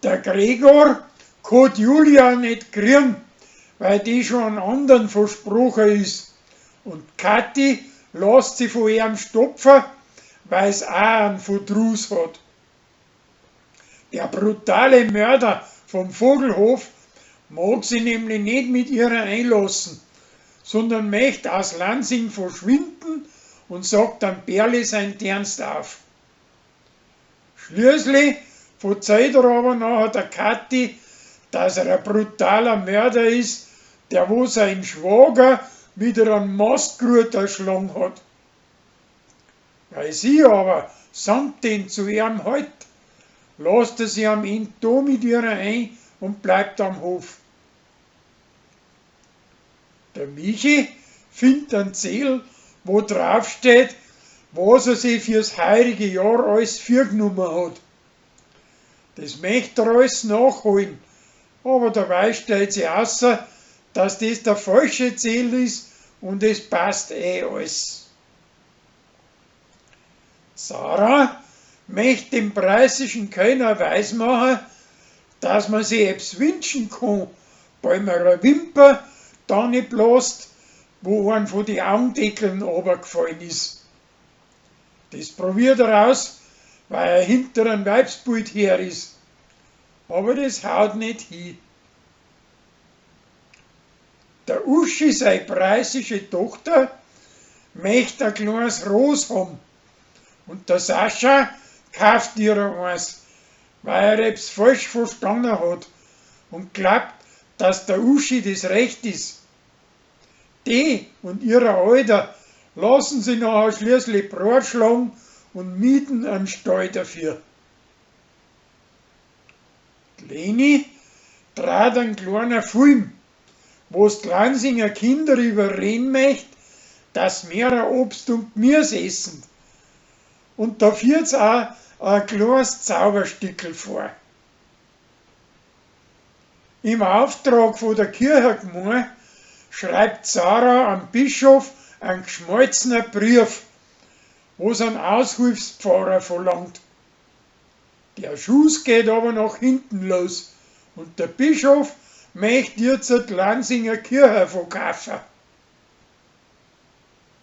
Der Gregor kann Julia nicht kriegen, weil die schon einen anderen versprochen ist. Und Kathi lässt sie von ihm stopfen, weil es auch einen Verdruss hat. Der brutale Mörder vom Vogelhof mag sie nämlich nicht mit ihr einlassen, sondern möchte aus Lansing verschwinden und sagt dann Berli sein Ernst auf. Schließlich verzeiht er aber nachher der Kathi, dass er ein brutaler Mörder ist, der wo seinen Schwager wieder einen Mastgrut erschlagen hat. Weil sie aber samt den zu ihm hält, lässt er sie am Ende da mit ihr ein und bleibt am Hof. Der Michi findet einen Zettel, wo drauf steht, was er sich fürs heurige Jahr alles vorgenommen hat. Das möchte er alles nachholen, aber dabei stellt sich außer, dass das der falsche Zettel ist und es passt alles. Sarah möchte dem preußischen Kölner weismachen, dass man sich etwas wünschen kann, bei einer Wimper da nicht bläst, wo einem von den Augendeckeln runtergefallen ist. Das probiert er aus, weil er hinter einem Weibsbild her ist. Aber das haut nicht hin. Der Uschi, seine preußische Tochter, möchte ein kleines Ros haben. Und der Sascha kauft ihr eins, weil er etwas falsch verstanden hat und glaubt, dass der Uschi das Recht ist. Die und ihre Alter lassen sie nachher schließlich breitschlagen und mieten einen Stall dafür. Die Leni trat einen kleinen Film, wo es die Lansinger Kinder überreden möchte, dass mehr Obst und Gemüse essen. Und da führt es auch ein kleines Zauberstückel vor. Im Auftrag von der Kirchengemeinde schreibt Sarah am Bischof einen geschmolzenen Brief, wo es einen Aushilfspfarrer verlangt. Der Schuss geht aber nach hinten los und der Bischof möchte jetzt die Lansinger Kirche verkaufen.